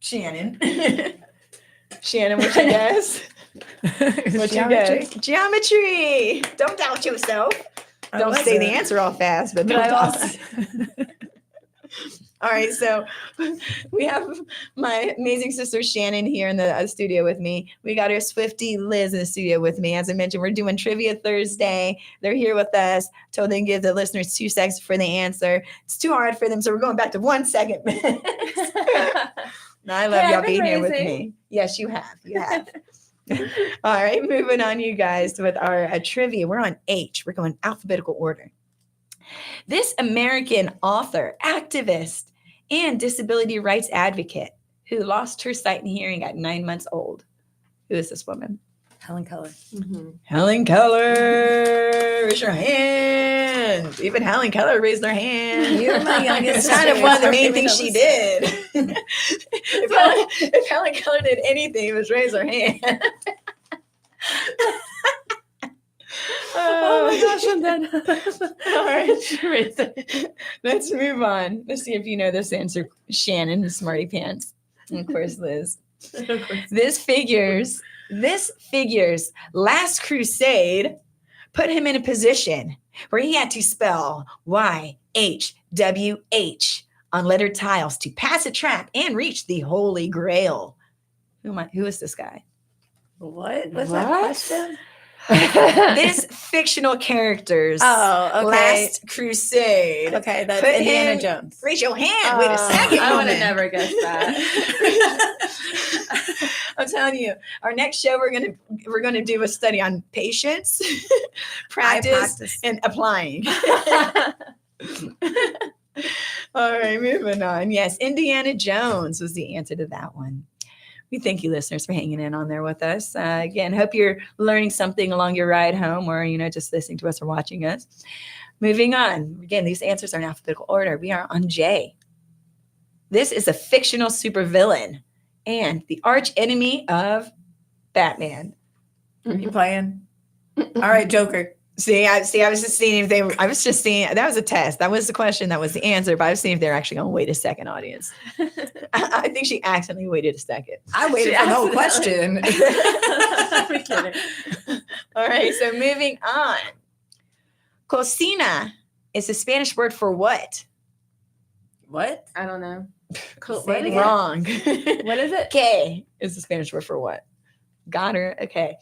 Shannon. Shannon, what's your guess? What's your guess? Geometry. Don't doubt yourself. Don't say the answer all fast, but don't doubt. All right, so we have my amazing sister Shannon here in the studio with me. We got our Swiftie Liz in the studio with me. As I mentioned, we're doing Trivia Thursday. They're here with us. Told them to give the listeners 2 seconds for the answer. It's too hard for them, so we're going back to 1 second. No, I love y'all being here with me. Yes, you have. You have. All right, moving on, you guys, with our trivia. We're on H. We're going alphabetical order. This American author, activist, and disability rights advocate who lost her sight and hearing at 9 months old. Who is this woman? Helen Keller. Mm-hmm. Helen Keller, raise your hand. Even Helen Keller raised her hand. You're my youngest It's kind of sister. one of the main things she did. if Helen Keller did anything, it was raise her hand. Oh my gosh, I'm done. All right, let's move on. Let's see if you know this answer, Shannon, Smarty Pants, and of course, Liz. This figure's last crusade put him in a position where he had to spell YHWH on lettered tiles to pass a trap and reach the Holy Grail. Who is this guy? What was that question? This fictional character's last crusade. Okay, that's Indiana Jones. Raise your hand. Wait a second. I would have never guessed that. I'm telling you, our next show we're gonna do a study on patience, practice, and applying. All right, moving on. Yes, Indiana Jones was the answer to that one. We thank you, listeners, for hanging in on there with us. Again, hope you're learning something along your ride home or, just listening to us or watching us. Moving on. Again, these answers are in alphabetical order. We are on J. This is a fictional supervillain and the arch enemy of Batman. You playing? All right, Joker. I was just seeing if that was a test. That was the question. That was the answer. But I was seeing if they're actually going to wait a second, audience. I think she accidentally waited a second. I waited for the whole question. I'm kidding. All right. So moving on. Cocina is the Spanish word for what? What? I don't know. Wrong. What is it? Que is the Spanish word for what? Got her. Okay.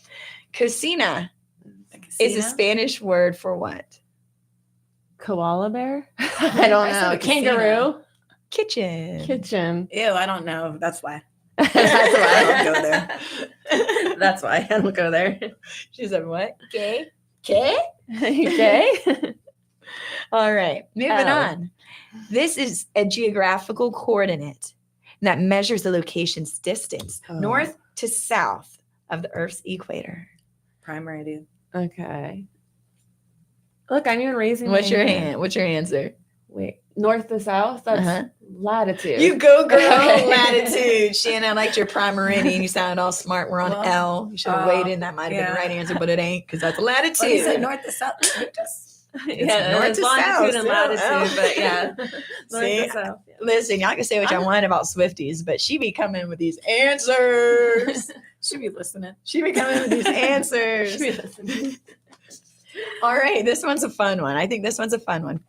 Cocina is a Spanish word for what? Koala bear? I don't know. Kangaroo? Kitchen. Ew, I don't know. That's why. That's why I don't go there. That's why I don't go there. She said what? Gay? Gay? All right. Moving on. This is a geographical coordinate that measures the location's distance north to south of the Earth's equator. Prime meridian. Okay. Look, I'm even raising What's your hand? What's your answer? Wait, north to south? That's latitude. You go, girl. Latitude. Shannon, I liked your prime meridian. You sounded all smart. We're on L. You should have waited. That might have been the right answer, but it ain't because that's latitude. Well, you said north to south. North to longitude south. and latitude, but yeah. See, listen, y'all can say what y'all want about Swifties, but she be coming with these answers. She be listening. She be coming with these answers. She be listening. All right, this one's a fun one. I think this one's a fun one.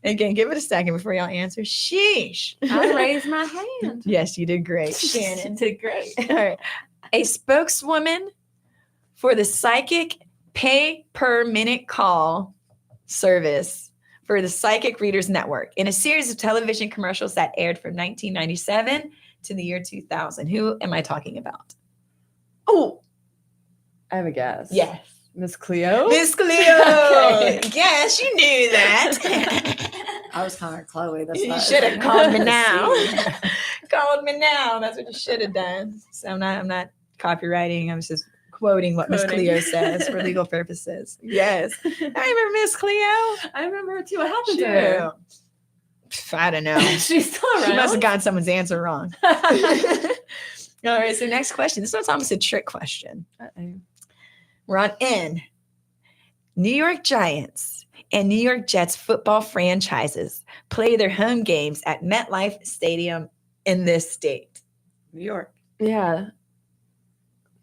Again, give it a second before y'all answer. Sheesh. I raised my hand. Yes, you did great. Shannon did great. All right. A spokeswoman for the psychic pay per minute call service for the Psychic Readers Network in a series of television commercials that aired from 1997 to the year 2000. Who am I talking about? Oh, I have a guess. Yes. Miss Cleo? Miss Cleo. Okay. Yes, you knew that. I was calling her Chloe. That's you should have called me now. Called me now. That's what you should have done. So I'm not copywriting. I was just quoting what Miss Cleo says for legal purposes. Yes. I remember Miss Cleo. I remember her too. What happened to her? I don't know. She's still around. She must have gotten someone's answer wrong. All right. So next question. This one's almost a trick question. We're on N. New York Giants and New York Jets football franchises play their home games at MetLife Stadium in this state. New York. Yeah.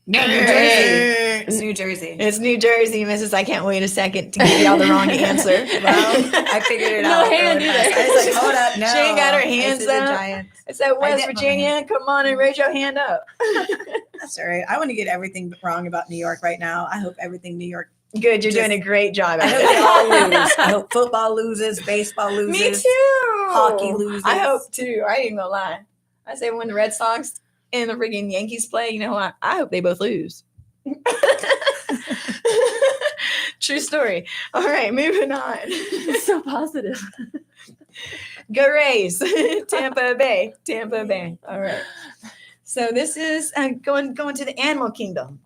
No, New Jersey. It's New Jersey. It's New Jersey, Mrs. I can't wait a second to give y'all the wrong answer. Well, I figured it out. No hand either. I was like, hold up. No. She ain't got her hands up. I said, West Virginia, come on and raise your hand up. That's all right. I want to get everything wrong about New York right now. I hope everything New York. Good. You're doing a great job. I hope they all lose. I hope football loses, baseball loses. Me too. Hockey loses. I hope too. I ain't even gonna lie. I say when the Red Sox and the freaking Yankees play, you know what? I hope they both lose. True story. All right, moving on. It's so positive. Go Rays. Tampa Bay. Tampa Bay. All right. So this is going to the animal kingdom.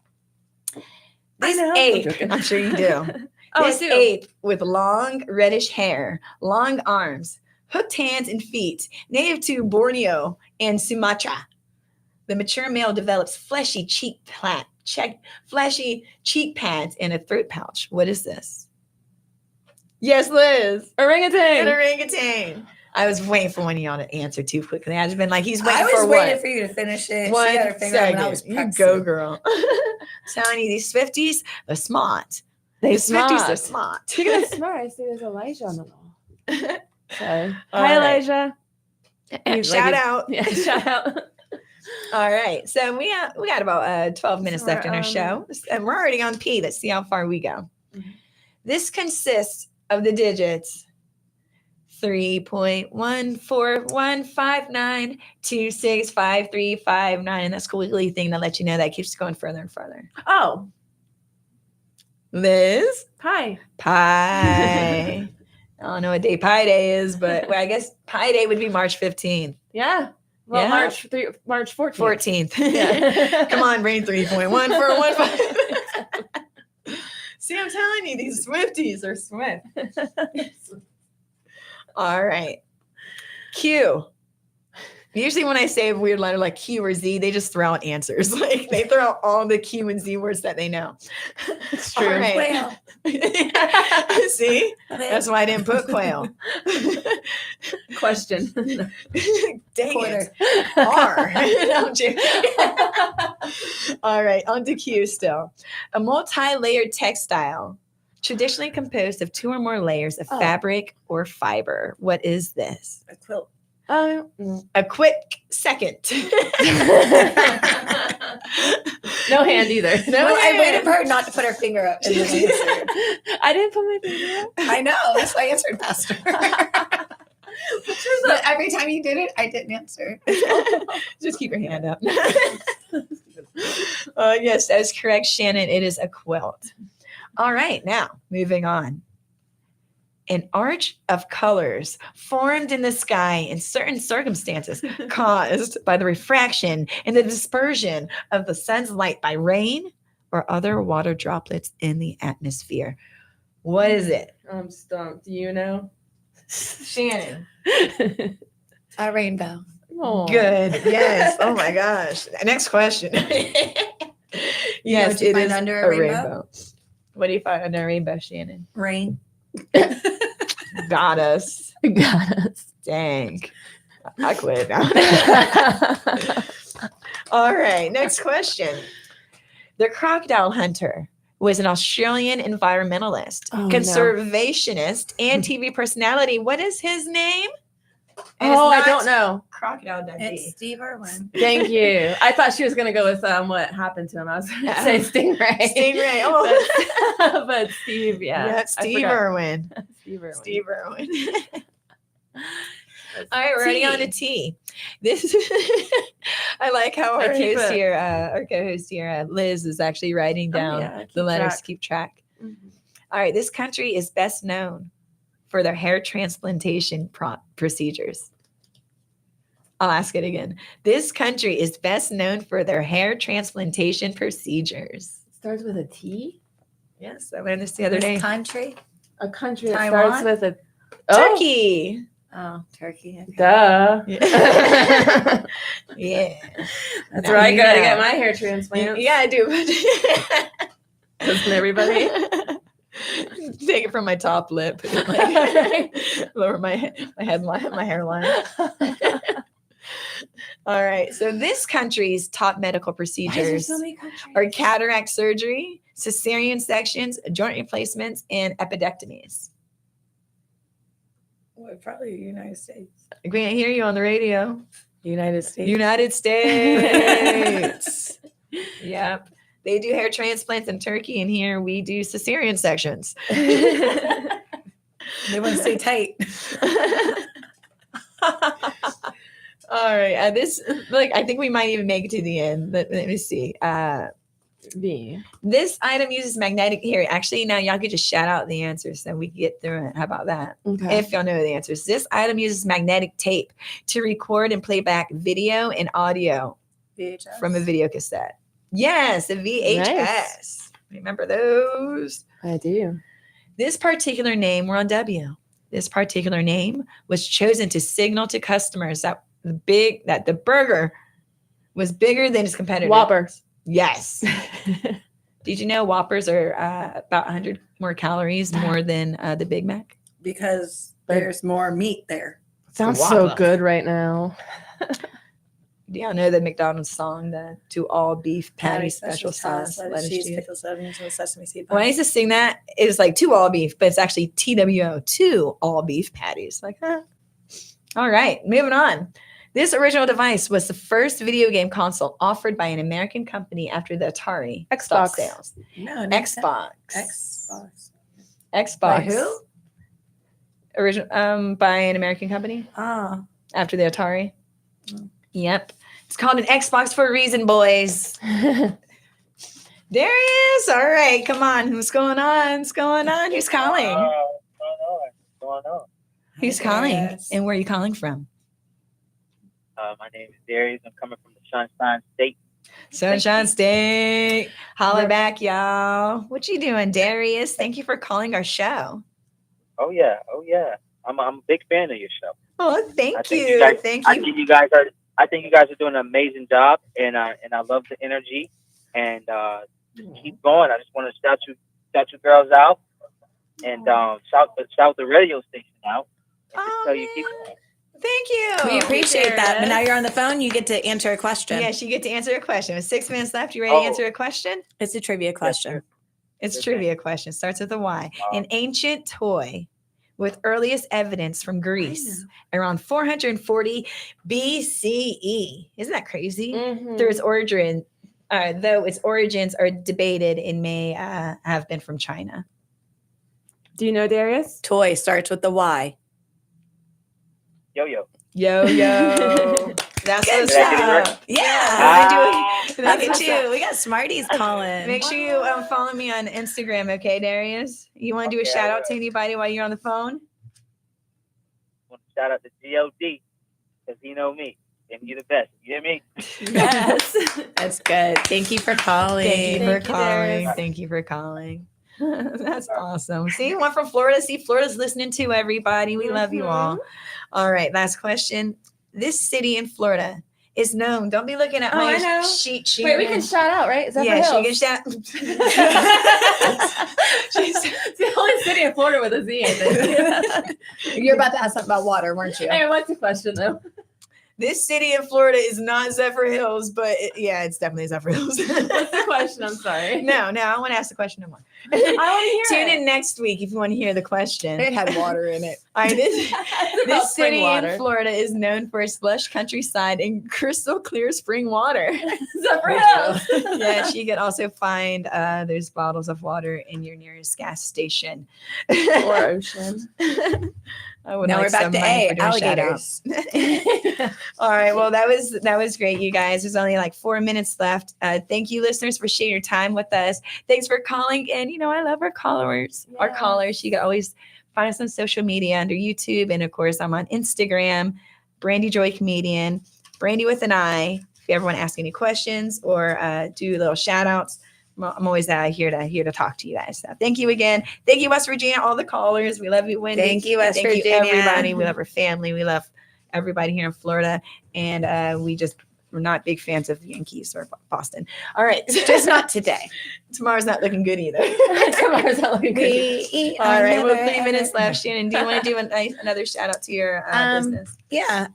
This ape, I'm sure you do. This ape with long reddish hair, long arms, hooked hands and feet, native to Borneo and Sumatra. The mature male develops fleshy cheek pads and a throat pouch. What is this? Yes, Liz. Orangutan. An orangutan. I was waiting for one of y'all to answer too quickly. I've been like, he's waiting for I was waiting for you to finish it. One she had her finger when I was second. You practicing. go, girl. Telling you, these Swifties, they're smart. Swifties are smart. Speaking of smart, I see there's Elijah on the wall. So, All hi, right. Elijah. Shout out. Yeah, shout out. All right. So we got about 12 minutes left in our show. And we're already on P. Let's see how far we go. Mm-hmm. This consists of the digits 3.14159265359. And that's squiggly thing that lets you know that keeps going further and further. Oh. Liz? Hi. Pie. I don't know what day Pi Day is, but I guess Pi Day would be March 15th. Yeah. Well, Yeah. March 14th. 14th. Yeah. Come on, brain 3.141. See, I'm telling you, these Swifties are swift. All right. Q. Usually when I say a weird letter like Q or Z, they just throw out answers. Like they throw out all the Q and Z words that they know. It's true. All right. Quail. See? That's why I didn't put quail. Question. Dang Quarter. it. R. No, I'm joking. All right, on to Q still. A multi-layered textile, traditionally composed of 2 or more layers of fabric or fiber. What is this? A quilt. A quick second. No hand either. No Well, I hand. waited for her not to put her finger up. And then answer. I didn't put my finger up. I know. That's why I answered faster. But every time you did it, I didn't answer. Just keep your hand up. Yes, that is correct, Shannon. It is a quilt. All right, now moving on. An arch of colors formed in the sky in certain circumstances caused by the refraction and the dispersion of the sun's light by rain or other water droplets in the atmosphere. What is it? I'm stumped. Do you know? Shannon. A rainbow. Oh. Good. Yes. Oh my gosh. Next question. Yes, what you it find is under a rainbow? What do you find under a rainbow, Shannon? Rain. Got us. Got us. Dang. I quit. All right. Next question. The crocodile hunter was an Australian environmentalist, conservationist, and TV personality. What is his name? I don't know. Crocodile Dundee. It's Steve Irwin. Thank you. I thought she was going to go with what happened to him. I was going to say Stingray. Stingray. Oh, but Steve, yeah. Steve Irwin. Steve Irwin. Steve Irwin. All right, we're already on to T. This I like how our co-host here, Liz, is actually writing down the letters to keep track. Mm-hmm. All right, this country is best known for their hair transplantation procedures. I'll ask it again. This country is best known for their hair transplantation procedures. Starts with a T? Yes, I learned this the other day. Country? A country that Taiwan? starts with a Turkey. Oh, Turkey. Okay. Duh. Yeah. That's where I go to get my hair transplant. Yeah, I do. Doesn't everybody? Take it from my top lip. Like, lower my headline, my hairline. All right. So this country's top medical procedures are cataract surgery, cesarean sections, joint replacements, and epidectomies. Well, probably the United States. I can't hear you on the radio. United States. United States. Yep. They do hair transplants in Turkey, and here we do cesarean sections. They want to stay tight. All right. I think we might even make it to the end. Let me see. This item uses magnetic. Here, actually, now y'all could just shout out the answers so we can get through it. How about that? Okay. If y'all know the answers. This item uses magnetic tape to record and play back video and audio VHS. from a video cassette. Yes, a VHS. Nice. Remember those? I do. This particular name, we're on W. This particular name was chosen to signal to customers that the burger was bigger than its competitor. Whoppers. Yes. Did you know Whoppers are about 100 more calories more than the Big Mac? Because there's more meat there. Sounds so good right now. Do y'all know the McDonald's song, the "To All Beef Patty Special Sauce, lettuce, cheese, pickles, onions, and sesame seed. When I used to sing that, it was like "To All Beef," but it's actually TWO, 2 all beef patties. Like, huh? All right, moving on. This original device was the first video game console offered by an American company after the Atari stopped sales. No, Xbox. Xbox. By who? By an American company. Ah. After the Atari. Yep. It's called an Xbox for a reason, boys. There he is. All right, come on. What's going on? Who's calling? What's going on? Who's calling? And where are you calling from? My name is Darius. I'm coming from the Sunshine State. Sunshine State. Holler back, y'all. What you doing, Darius? Thank you for calling our show. Oh yeah. I'm a big fan of your show. Oh, thank you. Thank you. I think you guys are doing an amazing job, and I love the energy. And just keep going. I just want to shout you girls out, and shout the radio station out. And just tell you keep going. Thank you. We appreciate that. But now you're on the phone. You get to answer a question. Yes, you get to answer a question. With 6 minutes left, you ready to answer a question? It's a trivia question. It's a trivia question. Starts with a Y. An ancient toy with earliest evidence from Greece around 440 BCE. Isn't that crazy? Mm-hmm. Though its origins are debated and may have been from China. Do you know, Darius? Toy starts with the Y. Yo-yo. Yo-yo. That's Did what's I get it right? up. Yeah. Look at you. We got Smarties calling. Make sure you follow me on Instagram, okay, Darius? You want to do a shout out to anybody while you're on the phone? I want to shout out to G.O.D. because he know me. And you the best. You hear me? Yes. That's good. Thank you for calling. Thank you for calling. That's awesome. See, one from Florida. See, Florida's listening to everybody. We love you all. All right, last question. This city in Florida is known. Don't be looking at my sheet sheet. Wait, we can shout out, right? Yeah, she can shout. She's the only city in Florida with a Z, I think. You're about to ask something about water, weren't you? Hey, what's the question, though? This city in Florida is not Zephyrhills, but it's definitely Zephyrhills. What's the question? I'm sorry. No, I want to ask the question no more. I want to hear Tune in next week if you want to hear the question. It had water in it. All right, this city water. in Florida is known for its lush countryside and crystal clear spring water. Zephyrhills. Yes, you can also find there's bottles of water in your nearest gas station or ocean. I would now like we're back some to money A, for doing alligators. All right. Well, that was great, you guys. There's only like 4 minutes left. Thank you, listeners, for sharing your time with us. Thanks for calling. And I love our callers. Our callers. You can always find us on social media under YouTube, and of course, I'm on Instagram, Brandy Joy Comedian, Brandy with an I. If you ever want to ask any questions or do little shout outs, I'm always here to talk to you guys. So thank you again. Thank you, West Virginia, all the callers. We love you, Wendy. Thank you, West Virginia. Thank you, everybody. We love our family. We love everybody here in Florida. And we just we're not big fans of the Yankees or Boston. All right. Just not today. Tomorrow's not looking good either. Tomorrow's not looking good. All right. Well, 3 minutes left. Shannon, do you want to do another shout out to your business? Yeah.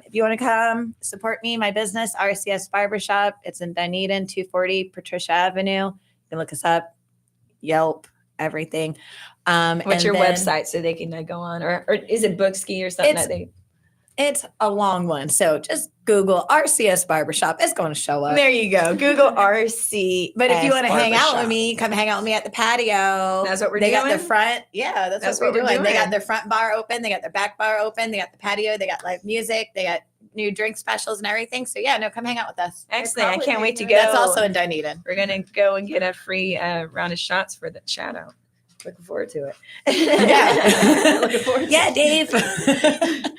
If you want to come support me, my business, RCS Barbershop. It's in Dunedin, 240 Patricia Avenue. You can look us up, Yelp, everything. What's your website so they can go on? Or is it Bookski or something? It's a long one. So just Google RCS Barbershop. It's going to show up. There you go. Google RC. But if you want to hang out with me, come hang out with me at the patio. That's what we're doing. doing? They got the front. Yeah, that's what we're doing. They got their front bar open. They got their back bar open. They got the patio. They got live music. They got new drink specials and everything. So yeah, come hang out with us. Excellent. I can't wait to go. That's also in Dunedin. We're going to go and get a free round of shots for the shout out. Looking forward to it. Yeah. Looking forward to it. Dave.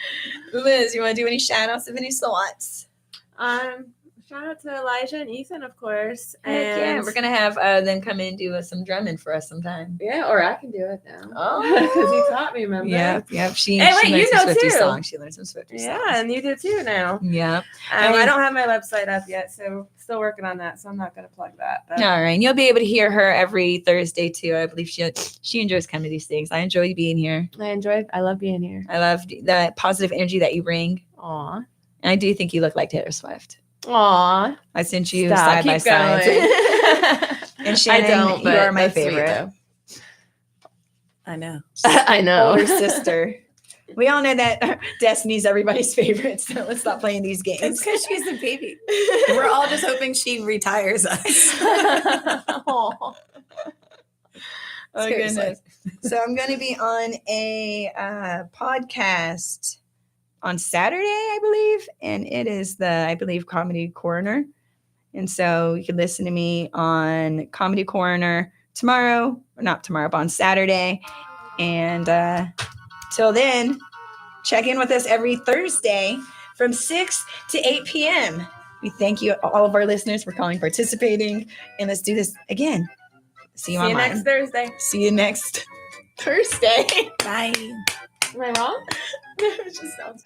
Liz, you want to do any shout outs of any slots? Shout out to Elijah and Ethan, of course. And yeah, we're going to have them come in and do some drumming for us sometime. Yeah, or I can do it now. Oh. Because he taught me, remember? Yep. She wait, learned you some know Swiftie too. songs. She learned some Swiftie songs. Yeah, and you do too now. Yeah. I don't have my website up yet, so still working on that, so I'm not going to plug that. But. All right. And you'll be able to hear her every Thursday too. I believe she enjoys coming to these things. I enjoy being here. I love being here. I love the positive energy that you bring. Aw. And I do think you look like Taylor Swift. Aw. I sent you Stop, side by keep side. going. And Shannon, you are my favorite. I know. I know. Older sister. We all know that Destiny's everybody's favorite, so let's stop playing these games. It's because she's a baby. We're all just hoping she retires us. Oh goodness. So I'm going to be on a podcast on Saturday, I believe, and it is I believe Comedy Coroner. And so you can listen to me on Comedy Coroner tomorrow, or not tomorrow, but on Saturday. And till then, check in with us every Thursday from 6 to 8 p.m. We thank you, all of our listeners, for calling, participating, and let's do this again. See you next Thursday. See you next Thursday. Bye. Am I wrong? It just sounds.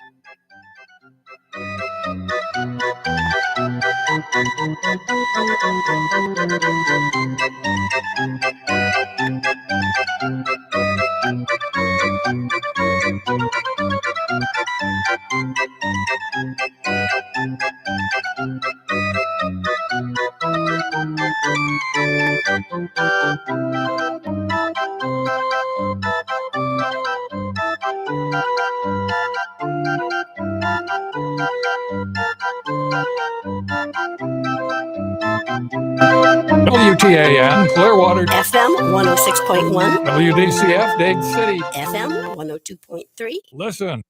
WTAN, Clearwater. FM 106.1. WDCF, Dade City. FM 102.3. Listen.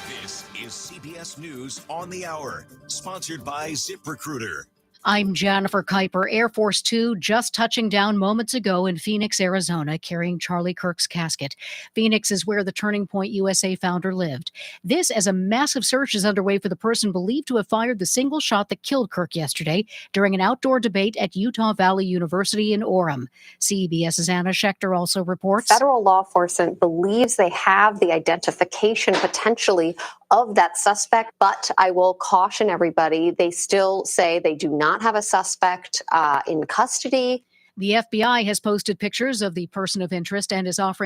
This is CBS News on the Hour, sponsored by ZipRecruiter. I'm Jennifer Kuiper. Air Force Two just touching down moments ago in Phoenix, Arizona, carrying Charlie Kirk's casket. Phoenix is where the Turning Point USA founder lived. This as a massive search is underway for the person believed to have fired the single shot that killed Kirk yesterday during an outdoor debate at Utah Valley University in Orem. CBS's Anna Schechter also reports. Federal law enforcement believes they have the identification potentially of that suspect, but I will caution everybody, they still say they do not have a suspect in custody. The FBI has posted pictures of the person of interest and is offering